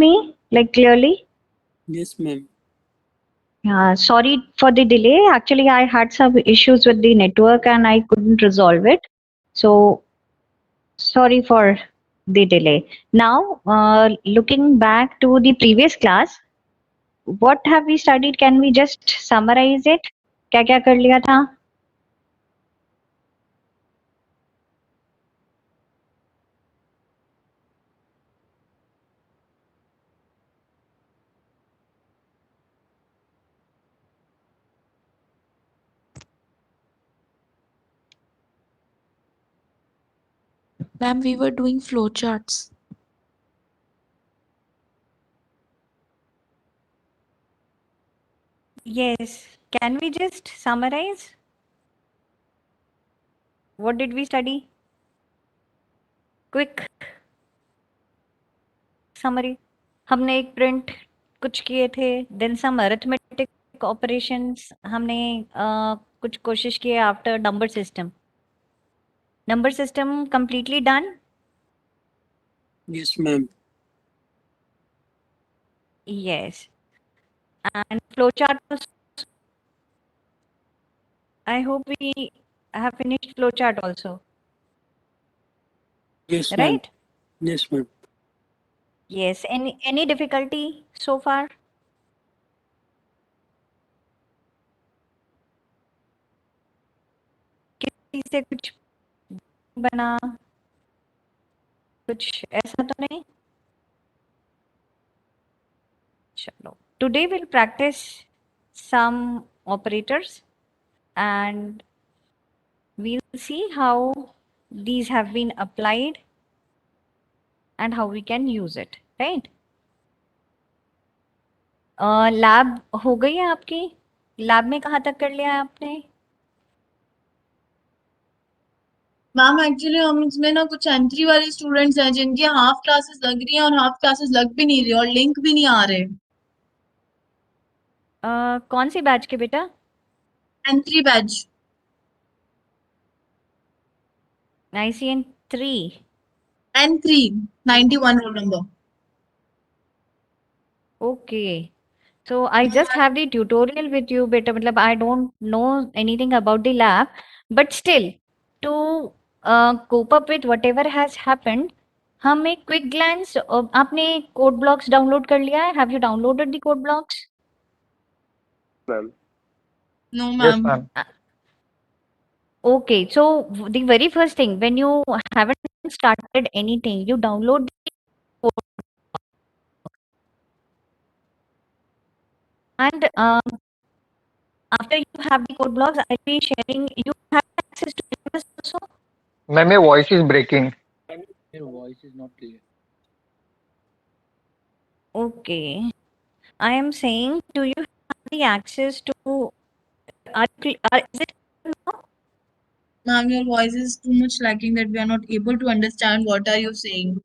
me, like clearly? Yes, ma'am. Yeah, sorry for the delay. Actually, I had some issues with the network and I couldn't resolve it. So, sorry for the delay. Now, looking back to the previous class, what have we studied? Can we just summarize it? क्या क्या कर लिया था? Ma'am, we were doing flowcharts. Yes. Can we just summarize? What did we study? Quick summary. हमने एक print कुछ किए थे, then some arithmetic operations हमने कुछ कोशिश किए after number system. Number system completely done? Yes, ma'am. Yes. And flowchart was, I hope we have finished flowchart also, Yes, ma'am. right? Yes, ma'am. Yes. Any difficulty so far? किसी से कुछ बना, कुछ ऐसा तो नहीं? चलो. Today we'll practice some operators and we'll see how these have been applied and how we can use it, right? Lab हो गई है आपकी? लैब में कहाँ तक कर लिया है आपने? मैम एक्चुअली हम इसमें ना कुछ एंट्री वाले स्टूडेंट्स हैं जिनकी हाफ क्लासेस लग रही हैं और हाफ क्लासेस लग भी नहीं रही और लिंक भी नहीं आ रहे। कौन सी बैच के बेटा? Entry batch ICN 3. N3 91 roll number. Okay. So I just have the tutorial with you, beta. मतलब I don't know anything about the lab, but still to cope up with whatever has happened, हम एक quick glance. आपने code blocks download कर लिया है? Have you downloaded the code blocks? Ma'am. No Yes, ma'am. ma'am. Okay, so the very first thing when you haven't started anything, you download the code and after you have the code blocks, I'll be sharing. You have access to this also. Ma'am, your voice is breaking. Your voice is not clear. Okay, I am saying, do you have the access to? Is it now? Ma'am, your voice is too much lacking that we are not able to understand what are you saying.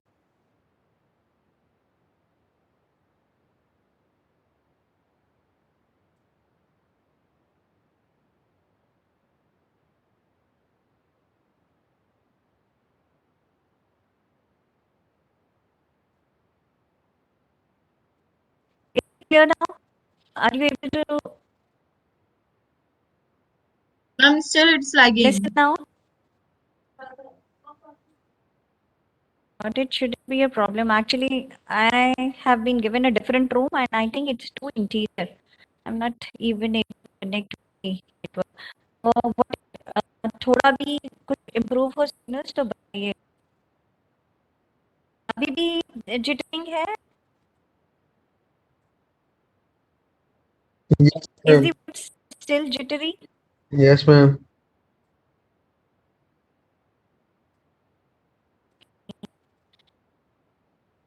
Is it clear now? Are you able to Ma'am, still it's lagging. listen now? But it shouldn't be a problem. Actually, I have been given a different room and I think it's too interior. I'm not even able to connect to the network. What थोड़ा भी कुछ improve हो signals तो बताइए. अभी भी jittering है? Yes, Is ma'am. the voice still jittery? Yes, ma'am.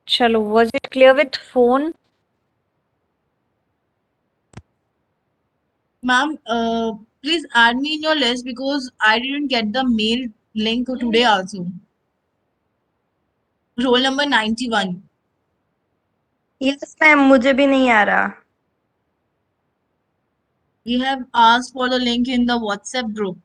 Chalo, was it clear with phone? Ma'am, please add me in your list because I didn't get the mail link today also. Roll number 91. Yes ma'am मुझे भी नहीं आ रहा। We have asked for the link in the WhatsApp group.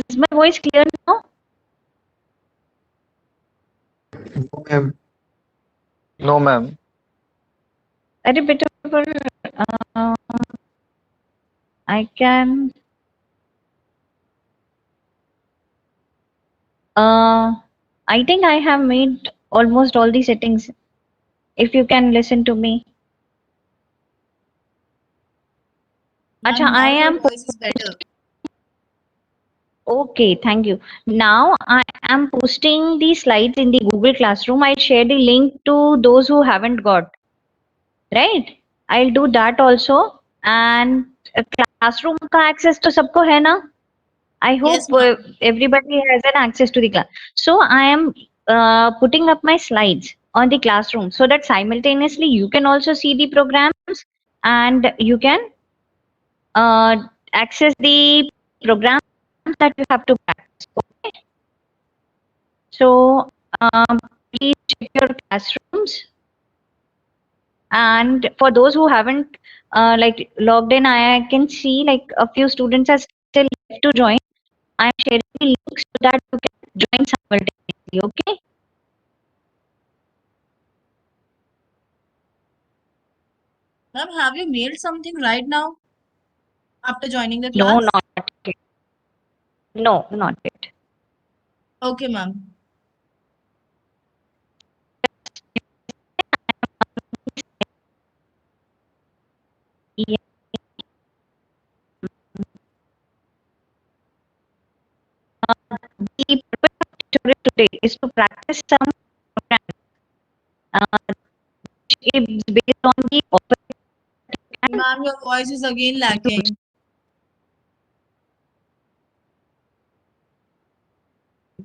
Is my voice clear now? No, ma'am. No, ma'am. अरे बेटा पर I can I think I have made almost all the settings. If you can listen to me. Ma'am, Acha, I now your am voice is better. okay. Thank you. Now I am posting the slides in the Google Classroom. I'll share the link to those who haven't got. Right? I'll do that also. And classroom का access तो सबको है ना? I Yes, hope ma'am. everybody has an access to the class. So I am putting up my slides on the classroom so that simultaneously you can also see the programs and you can access the programs that you have to practice. Okay. So please check your classrooms. And for those who haven't like logged in, I can see like a few students are still left to join. I'm sharing the link so that you can join simultaneously. Okay. Ma'am, have you mailed something right now after joining the No, class? not yet. No, not yet. Okay, ma'am. Yeah. The purpose of tutorial today is to practice some programs which is based on the operating Ma'am, your voice is again lagging.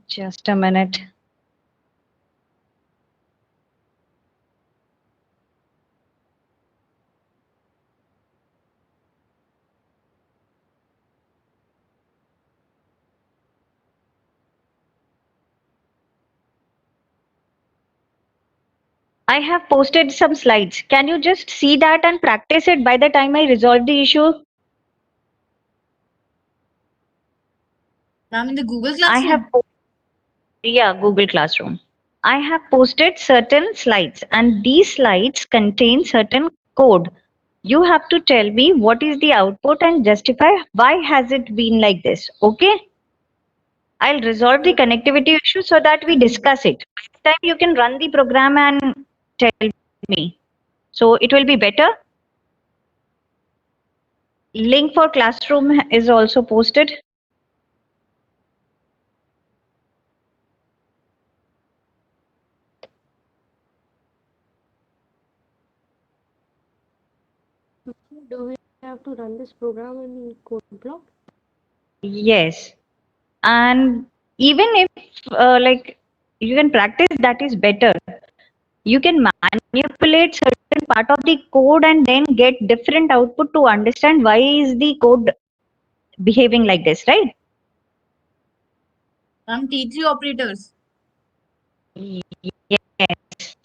Just a minute. I have posted some slides. Can you just see that and practice it by the time I resolve the issue? Ma'am, in the Google I have, Classroom? yeah, Google Classroom. I have posted certain slides and these slides contain certain code. You have to tell me what is the output and justify why has it been like this. Okay. I'll resolve the connectivity issue so that we discuss it. By the time you can run the program and tell me. So it will be better. Link for classroom is also posted. Do we have to run this program in code block? Yes. And even if like you can practice, that is better. You can manipulate certain part of the code and then get different output to understand why is the code behaving like this, right? Ma'am, T3 operators. Yes.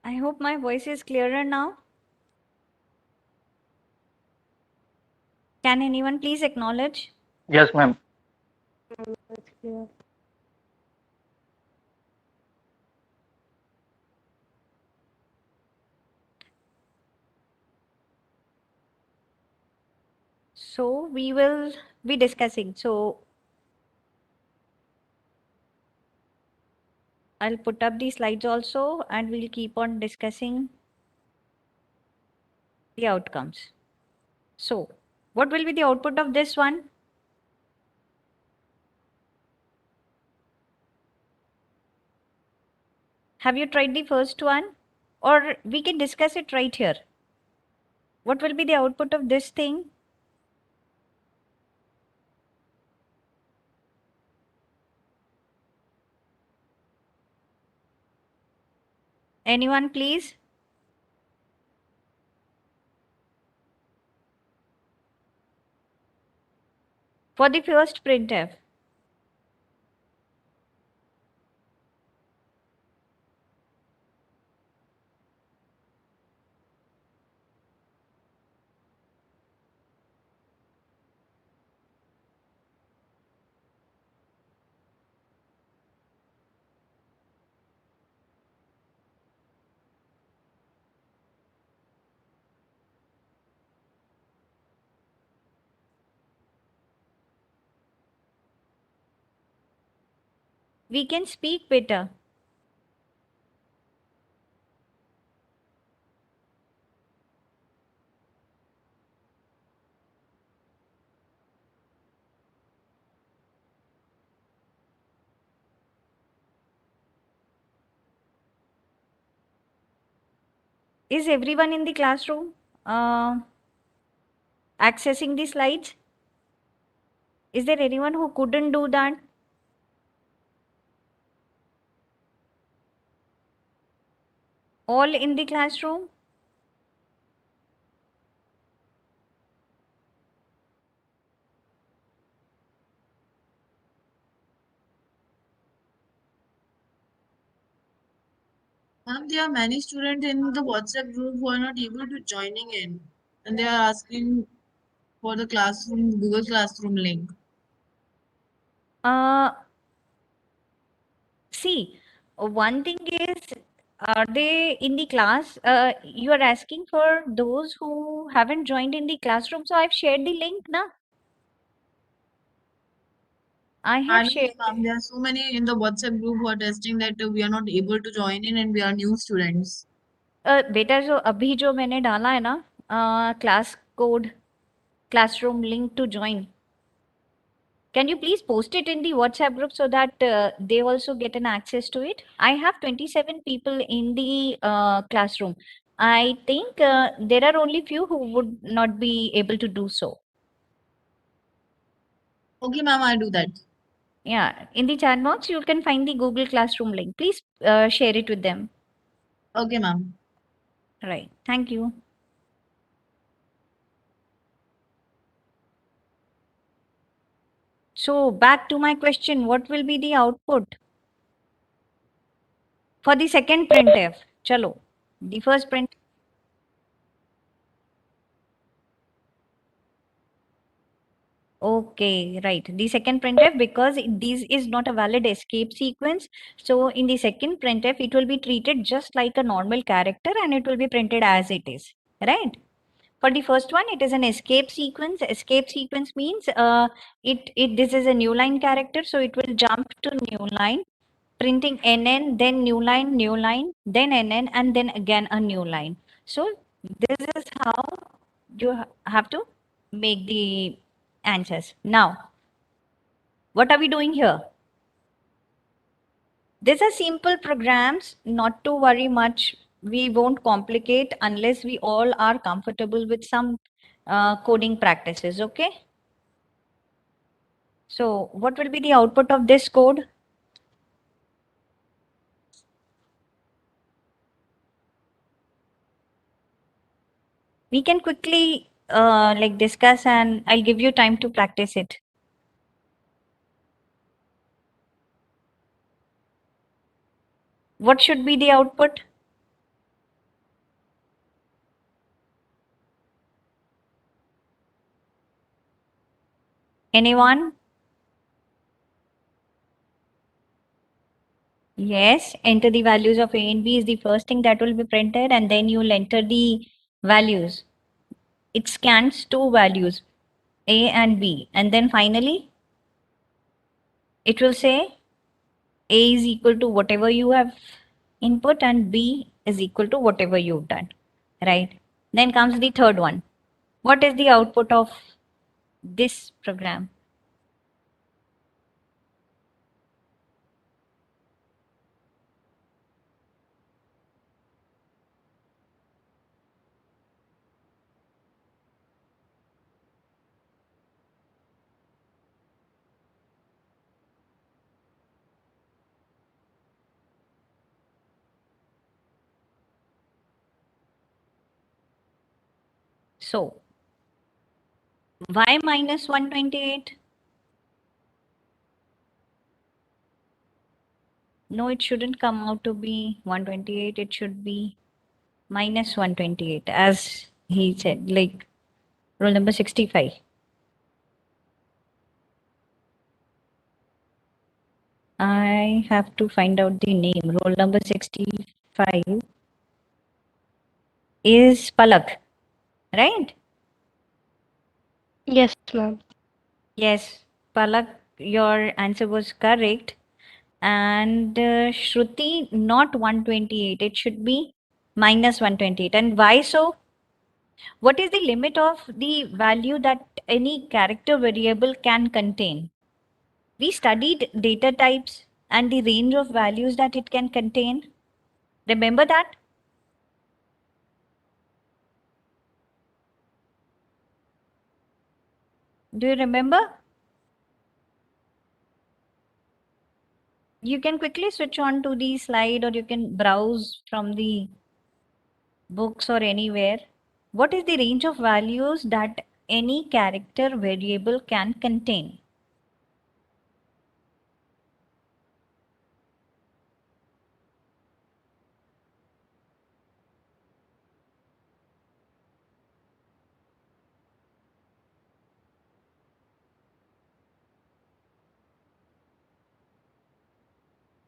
I hope my voice is clearer now. Can anyone please acknowledge? Yes, ma'am. It's clear. So we will be discussing. So I'll put up the slides also and we'll keep on discussing the outcomes. So what will be the output of this one? Have you tried the first one? Or we can discuss it right here. What will be the output of this thing? Anyone, please? For the first printf. We can speak better. Is everyone in the classroom accessing the slides? Is there anyone who couldn't do that? All in the classroom? Ma'am, there are many students in the WhatsApp group who are not able to joining in, and they are asking for the classroom, Google Classroom link. See, one thing is, are they in the class? You are asking for those who haven't joined in the classroom. So I've shared the link now. I I have know, shared. ma'am, there are so many in the WhatsApp group who are testing that we are not able to join in and we are new students. बेटा जो अभी जो मैंने डाला है ना class code classroom link to join. Can you please post it in the WhatsApp group so that they also get an access to it? I have 27 people in the classroom. I think there are only few who would not be able to do so. Okay, ma'am, I'll do that. Yeah, in the chat box, you can find the Google Classroom link. Please share it with them. Okay, ma'am. Right. Thank you. So back to my question, what will be the output for the second printf? Chalo, the first print. Okay, right. The second printf, because this is not a valid escape sequence. So in the second printf, it will be treated just like a normal character and it will be printed as it is, right? For the first one, it is an escape sequence. Escape sequence means this is a new line character, so it will jump to new line, printing NN, then new line, then NN, and then again a new line. So this is how you have to make the answers. Now, what are we doing here? These are simple programs, not to worry much. We won't complicate unless we all are comfortable with some coding practices, okay? So what will be the output of this code? We can quickly like discuss and I'll give you time to practice it. What should be the output? Anyone? Yes, enter the values of A and B is the first thing that will be printed, and then you'll enter the values. It scans two values, A and B, and then finally it will say A is equal to whatever you have input and B is equal to whatever you've done, right? Then comes the third one. What is the output of this program? So, y minus 128? No, it shouldn't come out to be 128. It should be minus 128, as he said, like roll number 65. I have to find out the name. Roll number 65 is Palak, right? Yes, ma'am. Yes, Palak, your answer was correct. And Shruti, not 128. It should be minus 128. And why so? What is the limit of the value that any character variable can contain? We studied data types and the range of values that it can contain. Remember that? Do you remember? You can quickly switch on to the slide or you can browse from the books or anywhere. What is the range of values that any character variable can contain?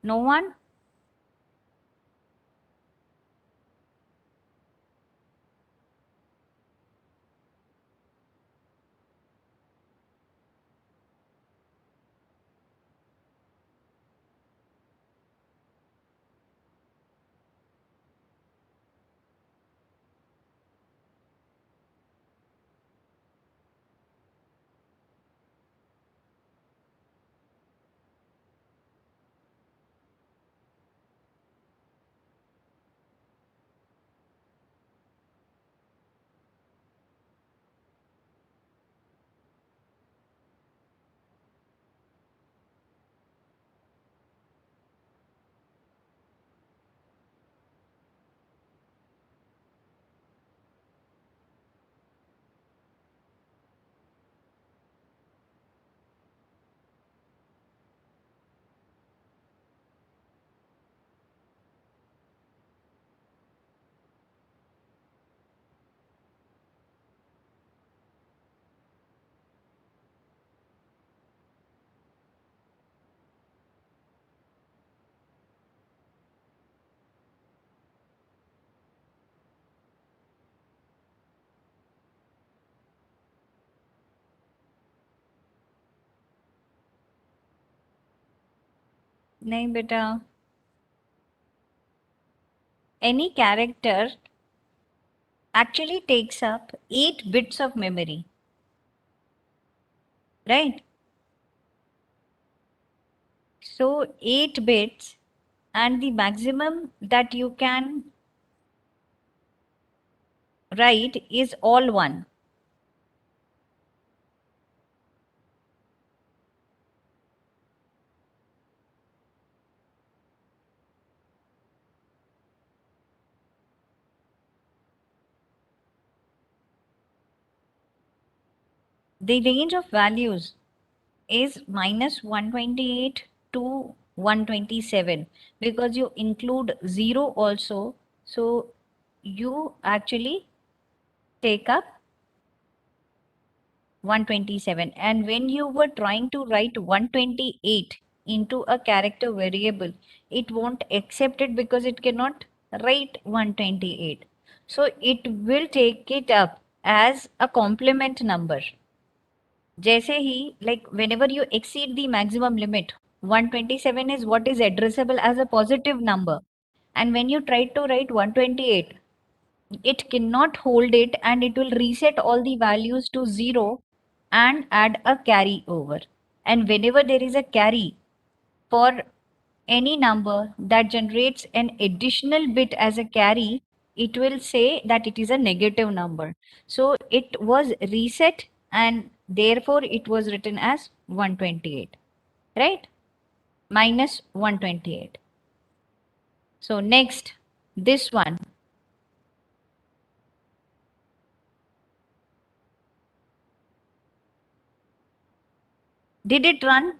No one? नहीं बेटा. Any character actually takes up 8 bits of memory, right? So 8 bits, and the maximum that you can write is all 1. The range of values is minus 128 to 127 because you include 0 also. So you actually take up 127. And when you were trying to write 128 into a character variable, it won't accept it because it cannot write 128. So it will take it up as a complement number. जैसे ही, like whenever you exceed the maximum limit, 127 is what is addressable as a positive number. And when you try to write 128, it cannot hold it and it will reset all the values to 0 and add a carry over. And whenever there is a carry for any number that generates an additional bit as a carry, it will say that it is a negative number. So it was reset and therefore it was written as 128, right? Minus 128. So next, this one. Did it run?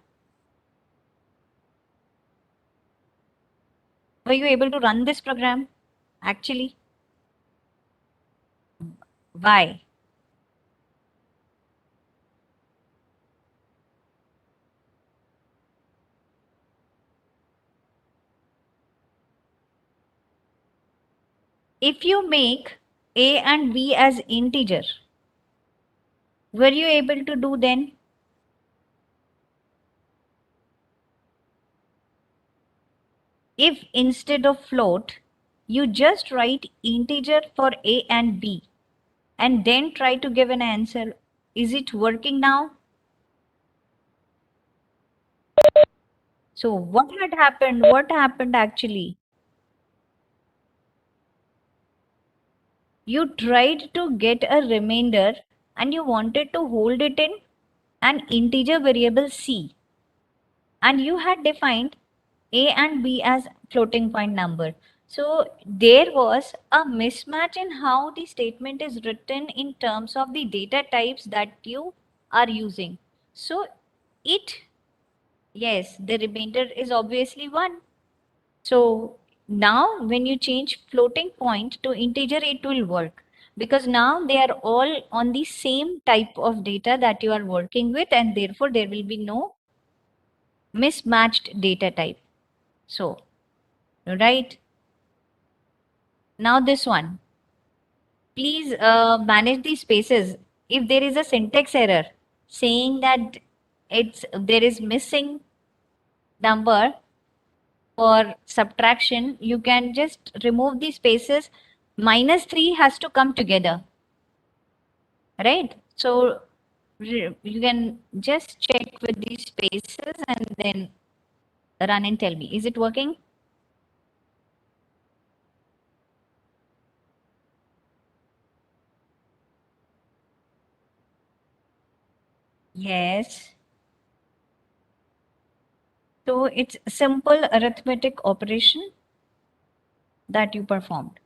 Were you able to run this program actually? Why? If you make A and B as integer, were you able to do then? If instead of float, you just write integer for A and B and then try to give an answer, is it working now? So what had happened? What happened actually? You tried to get a remainder and you wanted to hold it in an integer variable C. And you had defined A and B as floating point number. So there was a mismatch in how the statement is written in terms of the data types that you are using. So it, yes, the remainder is obviously 1. So now when you change floating point to integer, it will work because now they are all on the same type of data that you are working with, and therefore there will be no mismatched data type. So, right. Now this one. Please manage the spaces. If there is a syntax error saying that there is missing number for subtraction, you can just remove the spaces. -3 has to come together, right? So you can just check with these spaces and then run and tell me, is it working? Yes. So it's a simple arithmetic operation that you performed.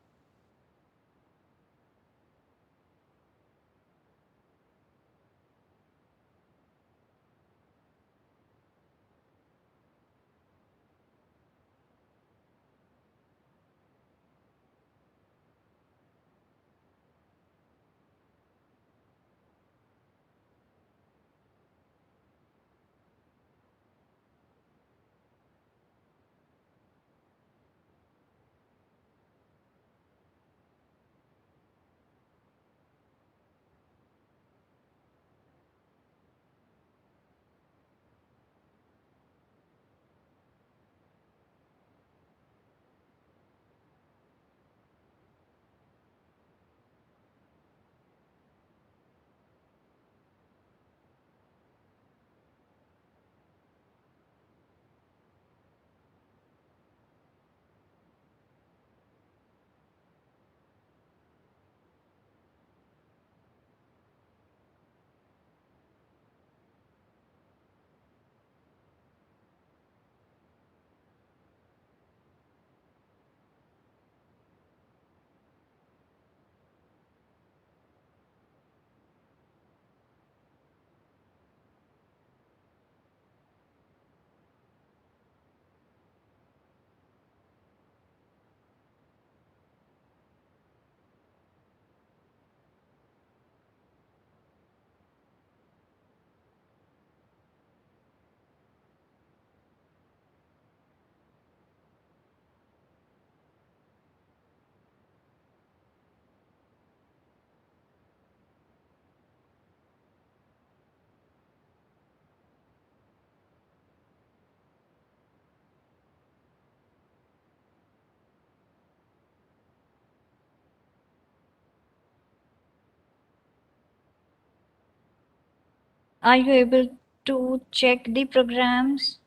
Are you able to check the programs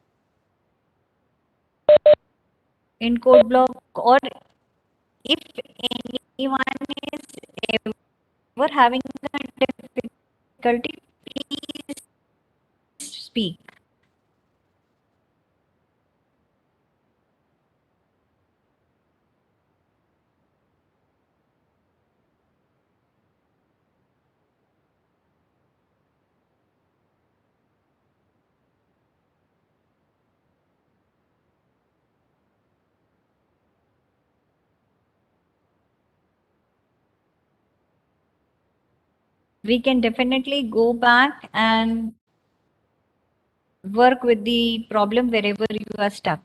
in code block, or if anyone is ever having a difficulty, please speak. We can definitely go back and work with the problem wherever you are stuck.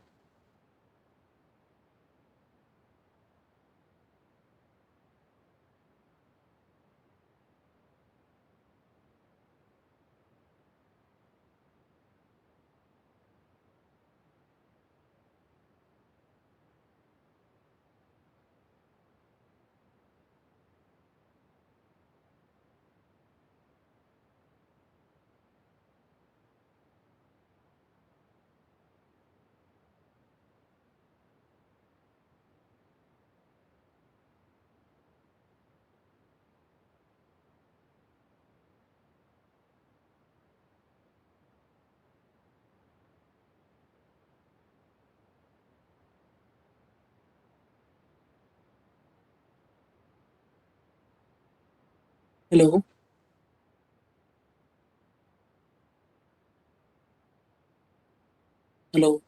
Hello. Hello.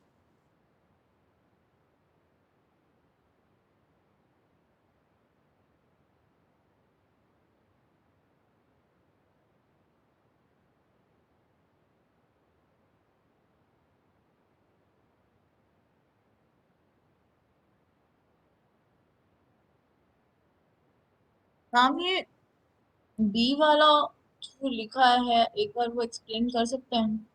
Ma'am ये B वाला जो लिखा है एक बार वो explain कर सकते हैं?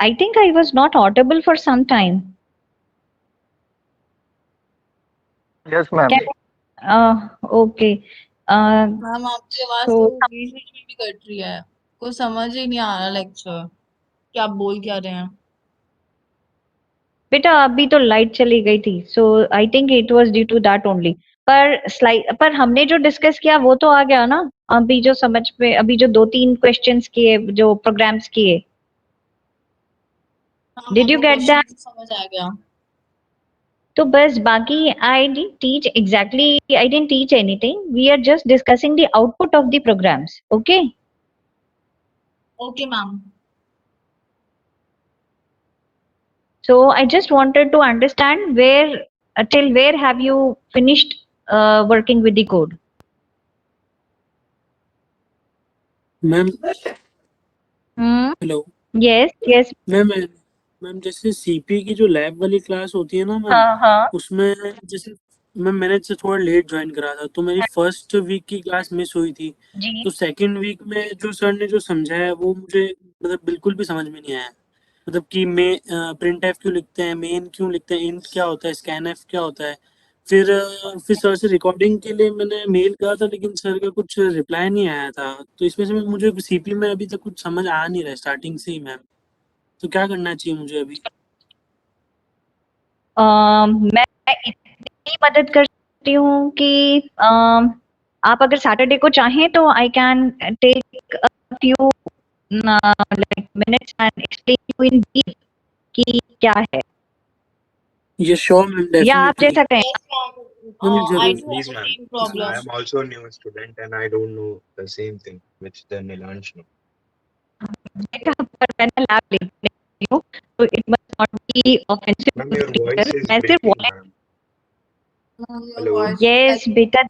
I think I was not audible for some time. Yes, ma'am. Can, okay. Ma'am आपकी आवाज so तो बीच बीच में भी कट रही है, कुछ समझ ही नहीं आ रहा लेक्चर, क्या आप बोल क्या रहे हैं। बेटा अभी तो लाइट चली गई थी, so I think it was due to that only. पर हमने जो डिस्कस किया वो तो आ गया ना अभी, जो समझ में, अभी जो 2-3 क्वेश्चंस किए, जो प्रोग्राम्स किए, हाँ डिड मैम यू वो गेट क्वेश्चन दैट? तो समझ आ गया। तो बस बाकी I didn't teach exactly, I didn't teach anything, we are just discussing the output of the programs. Okay, okay ma'am. so I just wanted to understand where till where have you finished working with the code? Ma'am Hmm. Hello Yes, yes. Ma'am जैसे CP की जो lab वाली class होती है ना ma'am, हाँ। उसमें जैसे मैम मैंने जैसे थोड़ा लेट ज्वाइन करा था तो मेरी फर्स्ट वीक की क्लास मिस हुई थी। जी। तो सेकंड वीक में जो सर ने जो समझाया वो मुझे मतलब बिल्कुल भी समझ में नहीं आया। मतलब कि प्रिंट एफ क्यों लिखते हैं, मेन क्यों लिखते हैं, इंट क्या होता है, स्कैन एफ क्या होता है। फिर सर से रिकॉर्डिंग के लिए मैंने मेल करा था लेकिन सर का कुछ रिप्लाई नहीं आया था। तो इसमें से मुझे सीपी में अभी तक कुछ समझ आ नहीं रहा है स्टार्टिंग से ही मैम। तो क्या करना चाहिए मुझे अभी? मैं इतनी मदद कर सकती हूँ कि आप अगर सैटरडे को चाहें तो I can take a few like minutes and explain you in deep कि क्या है, ये श्योर मैम, या आप डेफिनेटली जैसा कहें। Yes ma'am, मैम I जरूर। do Please, have the ma'am. same I problem. am also a new student and I don't know the same thing which the Nilansh know. बेटा पर मैंने lab ले हूँ तो it must not be offensive Ma'am, to your voice teacher. is मैं सिर्फ breaking, ma'am. Your Hello. voice is yes like बेटा,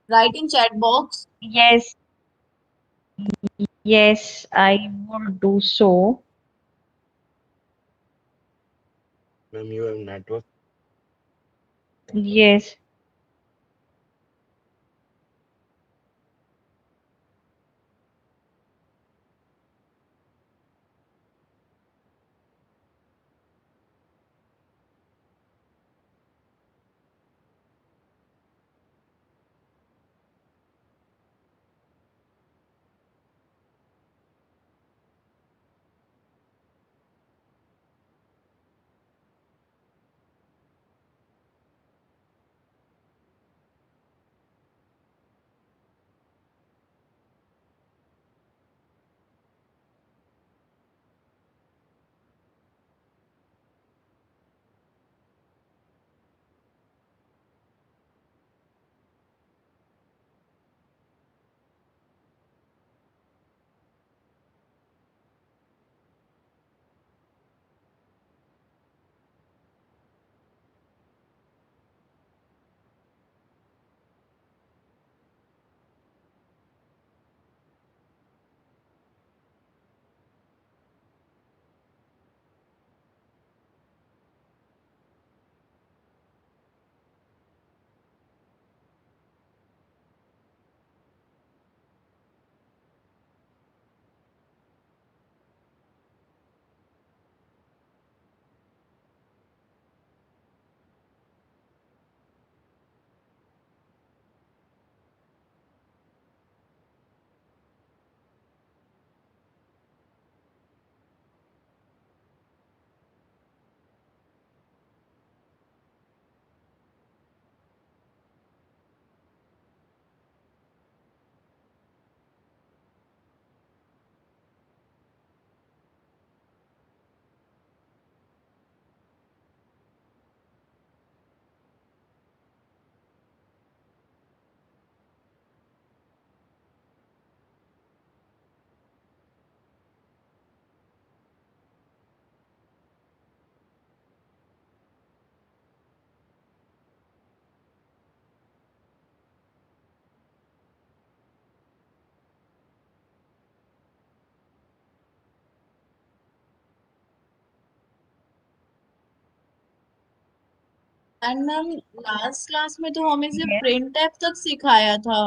write in chat box. Yes yes I will do so. Ma'am, you have network. Yes and ma'am last class में तो हमें सिर्फ print F तक सिखाया था।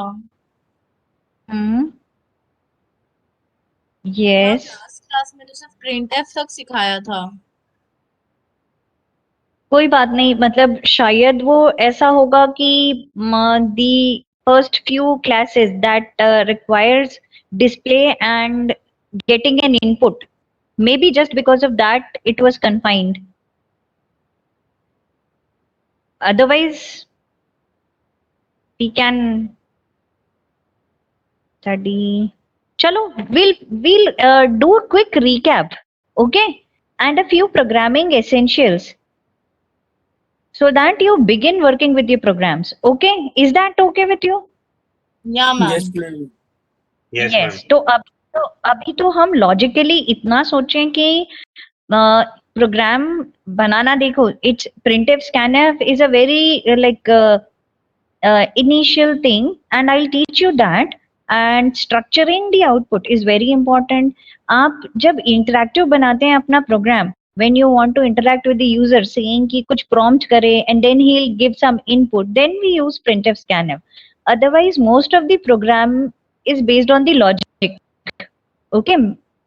यस लास्ट क्लास में तो सिर्फ प्रिंट एफ तक सिखाया था। कोई बात नहीं, मतलब शायद वो ऐसा होगा कि दी first few classes that requires display and getting an input. Maybe just because of that it was confined. Otherwise we can study. Chalo, we'll do a quick recap, okay, and a few programming essentials so that you begin working with your programs. Okay, is that okay with you? Yeah, ma'am. Yes, ma'am. Yes, Yes. ma'am. तो अभी तो हम logically इतना सोचें कि programme बनाना, देखो, it's printf scanf is a very like initial thing, and I'll teach you that. And structuring the output is very important. आप जब इंटरैक्टिव बनाते हैं अपना programme, when you want to interact with the user saying कि कुछ prompt करे and then he'll give some input, then we use printf scanf. Otherwise most of the program is based on the logic, okay,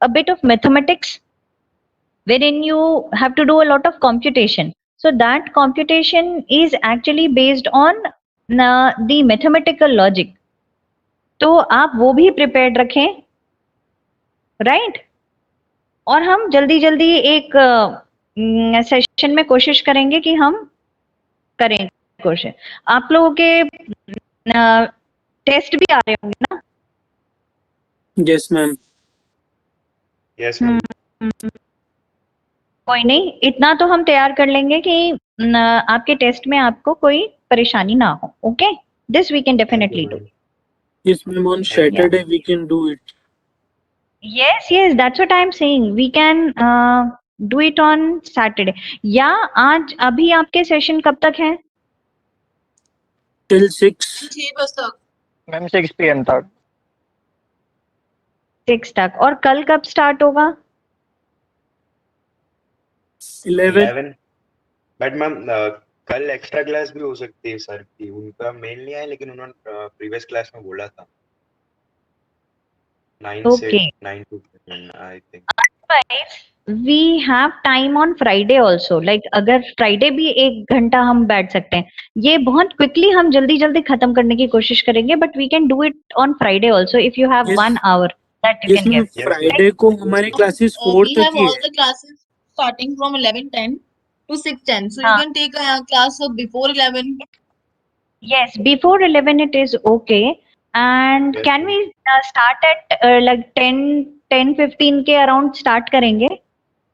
a bit of mathematics wherein you have to do a lot of computation. So that computation is actually based on the mathematical logic. तो आप वो भी prepared रखें, right? और हम जल्दी जल्दी एक सेशन में कोशिश करेंगे कि हम करें कोशिश. आप लोगों के टेस्ट भी आ रहे होंगे ना? Yes, ma'am. Yes, ma'am. कोई नहीं, इतना तो हम तैयार कर लेंगे कि आपके टेस्ट में आपको कोई परेशानी ना हो. Okay, this we can Thank you, definitely do. ma'am. Yes, ma'am. On Saturday we can do it. Yes, yes, that's what I'm saying. We can do it on Saturday. या आज अभी आपके सेशन कब तक है? Till 6. 6 बजे तक. Ma'am 6 PM तक. 6 तक. और कल कब स्टार्ट होगा? 11. 11. But मैम कल एक्स्ट्रा क्लास भी हो सकती है सर की. उनका मेल नहीं आया लेकिन उन्होंने प्रीवियस क्लास में बोला था 9 से Okay. 9 to 10 I think. Otherwise, we have time on Friday also. Like अगर Friday भी 1 घंटा हम बैठ सकते हैं. ये बहुत quickly हम जल्दी जल्दी खत्म करने की कोशिश करेंगे. But we can do it on Friday also if you have Yes. 1 hour that you Yes, can ma'am. give. Yes, Friday को हमारी classes 4 We तक have ही all है. the classes starting from 11:10 to 6:10. So you हाँ. can take a class before 11. Yes, before 11 it is okay. And Yes, can ma'am. we start at like 10:15 के around start करेंगे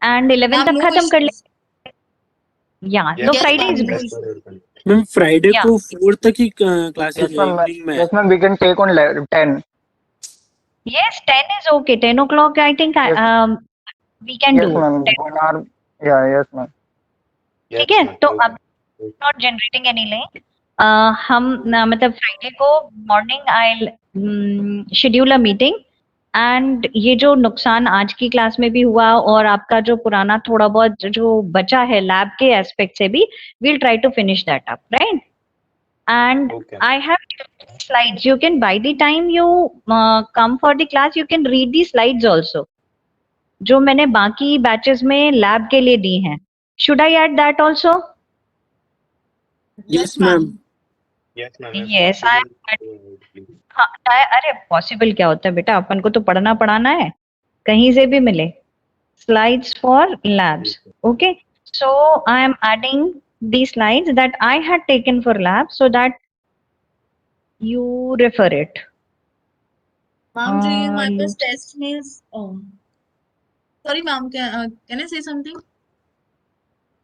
and 11 Ma'am, तक no खत्म कर issues. लेंगे. Yeah, Yes, so Yes, Friday ma'am, is no best. as per your condition. Ma'am Friday Yeah. को 4 तक ही classes Yes, है ma'am. Evening में. Yes, ma'am. We can take on 10. Yes, 10 is okay. 10 o'clock I think Yes. we can Yes, do. ma'am. 10. 1 hour. Yeah. Yes, ma'am. Yes, ठीक है, ma'am. तो Okay. अब not generating any link. हम मतलब Friday को morning I schedule a meeting. And ये जो नुकसान आज की क्लास में भी हुआ और आपका जो पुराना थोड़ा बहुत जो बचा है लैब के एस्पेक्ट से भी, we'll try to finish that up, right? And Okay. I have slides. You can, by the time you come for the class, you can read the slides also, जो मैंने बाकी बैचेस में lab के लिए दी हैं. Should I add that also? Yes, ma'am. Yes, ma'am. If Yes, I possible, please. हाँ, अरे possible क्या होता है बेटा, अपन को तो पढ़ना पढ़ाना है, कहीं से भी मिले. Slides for labs. Okay, so I am adding the slides that I had taken for lab so that you refer it. Ma'am, do you my Um, best test means sorry, ma'am, can I say something?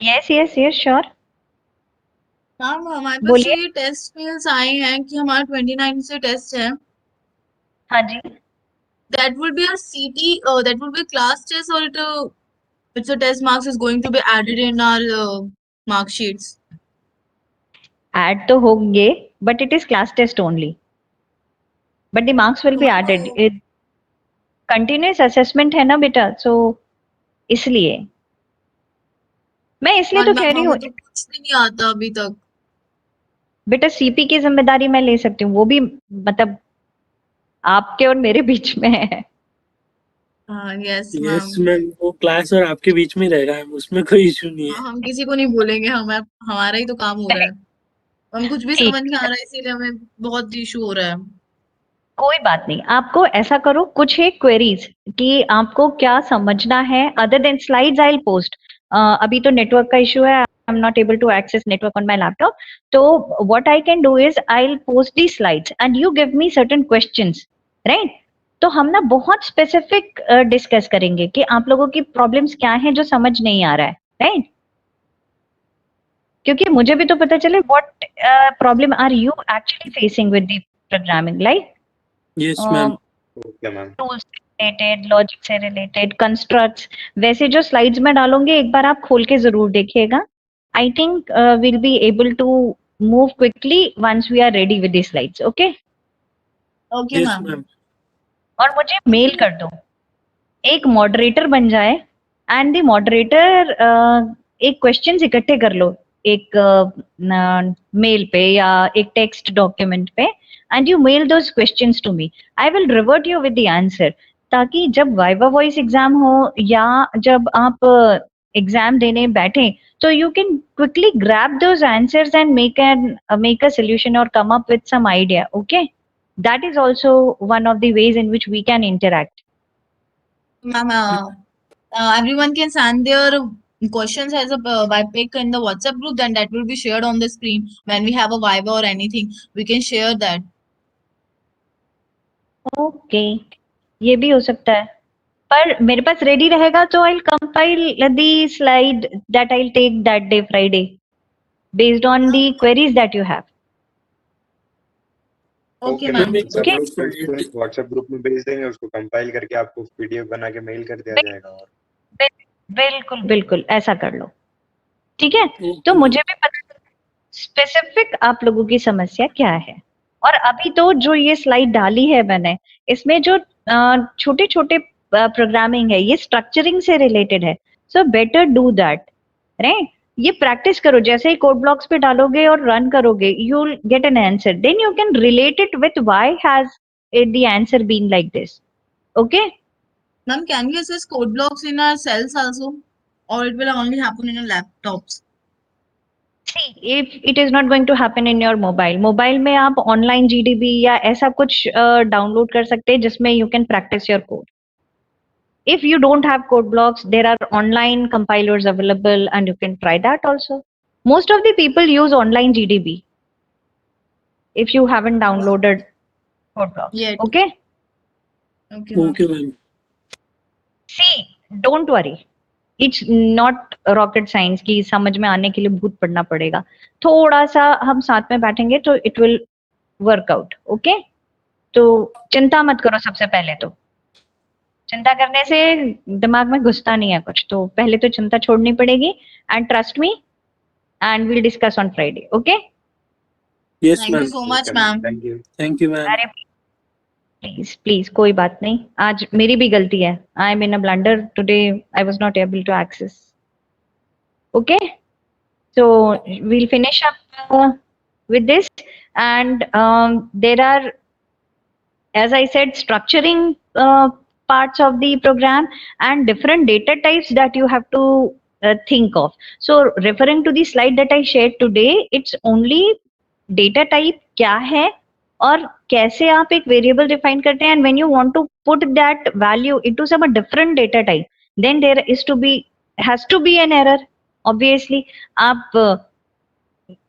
Yes, sure. Ma'am हमारे पास बोलिए. ये test mails आए हैं कि हमारा 29 से test है. हाँ जी. That would be a CT, that would be a class test, or it's a test marks is going to be added in our mark sheets. Add तो होंगे, but it is class test only. But the marks will be added. It continuous assessment है ना बेटा, so इसलिए मैं इसलिए तो कह रही हूँ हमें तो कुछ भी नहीं आता अभी तक. बेटा, सीपी की जिम्मेदारी मैं ले सकती हूँ, वो भी मतलब आपके और मेरे बीच में है. Yes Yes, ma'am. ma'am. वो क्लास और आपके बीच में रहेगा, उसमें कोई इशू नहीं है. हम किसी को नहीं बोलेंगे, हमारा ही तो काम हो रहा है. हम कुछ भी ठीक समझ नहीं आ रहा है, इसीलिए हमें बहुत इशू हो रहा है। कोई बात नहीं, आपको ऐसा करो, कुछ है क्वेरीज कि आपको क्या समझना है other than slides I will post. अभी तो नेटवर्क का इशू है, I am not able to access network on my laptop, तो what I can do is I will post the slides and you give me certain questions, right? तो हम ना बहुत specific discuss करेंगे कि आप लोगों की प्रॉब्लम्स क्या हैं जो समझ नहीं आ रहा है, राइट? क्योंकि मुझे भी तो पता चले what problem are you actually facing with the programming, like yes ma'am. Okay ma'am. Tools से रिलेटेड, लॉजिक से रिलेटेड, कंस्ट्रक्ट्स, वैसे जो स्लाइड्स में डालूंगे एक बार आप खोल के जरूर देखिएगा। I think will be able to move quickly once we are ready with the slides, okay? Okay yes ma'am. Ma'am. और मुझे मेल कर दो, एक मॉडरेटर बन जाए एंड द मॉडरेटर एक क्वेश्चंस इकट्ठे कर लो एक मेल पे या एक टेक्स्ट डॉक्यूमेंट पे and you mail those questions to me, I will revert you with the answer, ताकि जब वाइवा वॉइस एग्जाम हो या जब आप एग्जाम देने बैठे तो you can quickly grab those answers and make a solution or come up with some idea, okay? That is also one of the ways in which we can interact. Ma'am, everyone can send their questions as a by pic in the WhatsApp group, then that will be shared on the screen when we have a Viva or anything. We can share that. Okay, ये भी हो सकता है, पर मेरे पास ready रहेगा तो I will compile the slide that I will take that day Friday based on the queries that you have. Okay, okay ma'am. Ma'am, सब Okay. लोग को उसको व्हाट्सएप ग्रुप में भेज देंगे, उसको कंपाइल करके आपको पीडीएफ बना के मेल कर दिया जाएगा। और बिल्कुल बिल्कुल ऐसा कर लो, ठीक है? ओके तो मैम। मुझे भी पता स्पेसिफिक आप लोगों की समस्या क्या है। और अभी तो जो ये स्लाइड डाली है मैंने, इसमें जो छोटे छोटे प्रोग्रामिंग है ये स्ट्रक्चरिंग से रिलेटेड है, so better do that, right? ये प्रैक्टिस करो, जैसे ही कोड ब्लॉक्स पे डालोगे और रन करोगे you will get an answer, then you can relate it with why has the answer been like this, okay? Ma'am, can we access code blocks in our cells also, or it will only happen in our laptops? See, if it is not going to happen in your mobile में आप online GDB या ऐसा कुछ download कर सकते हैं जिसमें you can practice your code. If you don't have code blocks, there are online compilers available and you can try that also. Most of the people use online GDB if you haven't downloaded code blocks. Yet. Okay? Okay, ma'am. Okay ma'am. See, don't worry. It's not rocket science कि समझ में आने के लिए बहुत पढ़ना पड़ेगा, थोड़ा सा हम साथ में बैठेंगे तो it will work out, okay? तो चिंता मत करो, सबसे पहले तो चिंता करने से दिमाग में घुसता नहीं है कुछ, तो पहले तो चिंता छोड़नी पड़ेगी and trust me and will discuss on Friday, okay? Yes Thank you ma'am. so much, ma'am. Thank you. Thank you ma'am. अरे प्लीज प्लीज, कोई बात नहीं, आज मेरी भी गलती है, I am in a blunder today, I was not able to access, okay? So we'll finish up with this, and there are, as I said, structuring parts of the program and different data types that you have to think of. So referring to the slide that I shared today, it's only data type क्या है और कैसे आप एक variable define करते हैं, and when you want to put that value into some different data type, then there has to be an error, obviously. आप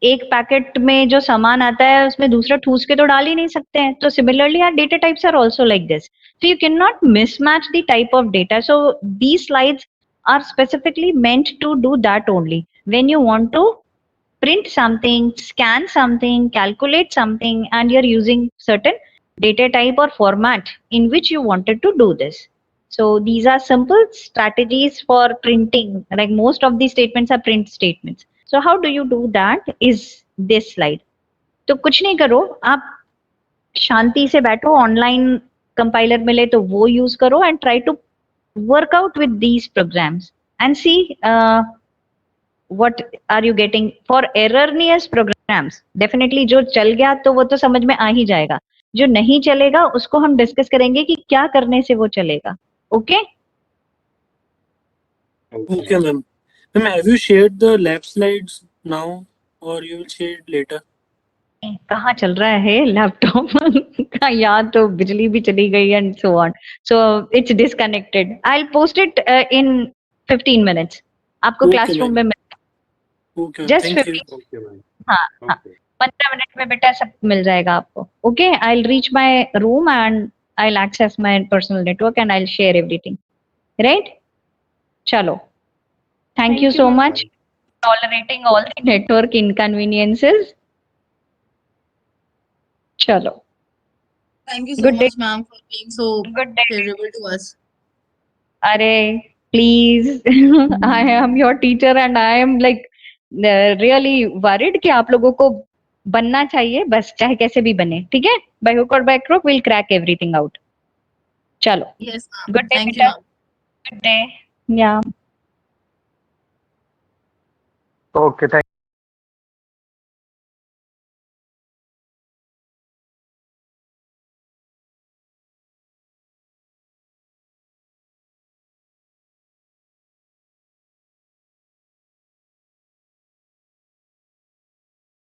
एक पैकेट में जो सामान आता है उसमें दूसरा ठूस के तो डाल ही नहीं सकते हैं, तो similarly R data types are also like this, so you can not mismatch the type of data, so these slides are specifically meant to do that only. When you want to print something, scan something, calculate something, and you're using certain data type or format in which you wanted to do this. So these are simple strategies for printing, like most of these statements are print statements. So how do you do that is this slide. तो कुछ नहीं करो, आप शांति से बैठो, online compiler मिले तो वो यूज करो and try to work out with these programs and see what are you getting for erroneous programs. Definitely जो चल गया तो वो तो समझ में आ ही जाएगा, जो नहीं चलेगा उसको हम डिस्कस करेंगे कि क्या करने से वो चलेगा, okay? Okay ma'am. Ma'am, have you shared the lab slides now or you will share it later? कहाँ चल रहा है लैपटॉप का, यहाँ तो बिजली भी चली गई and so on, so it's disconnected. I will post it in 15 minutes, आपको Okay, क्लासरूम ma'am. में Okay, just thank you. 15। Okay ma'am हाँ हाँ, ओके 15 मिनट में बेटा सब मिल जाएगा आपको। Okay, I will reach my room and I will access my personal network and I will share everything, right? चलो, thank you you, so ma'am. Much tolerating all the network inconveniences. चलो, Thank you so good day. much, ma'am, for being so Good day. favorable to us. अरे please, I am your teacher and I am like really worried कि आप लोगों को बनना चाहिए, बस चाहे कैसे भी बने, ठीक है? बाय हुक और by crook will crack everything out. चलो, Yes, ma'am. Good day Thank you, बेटा, ma'am. Good day. या Okay, thank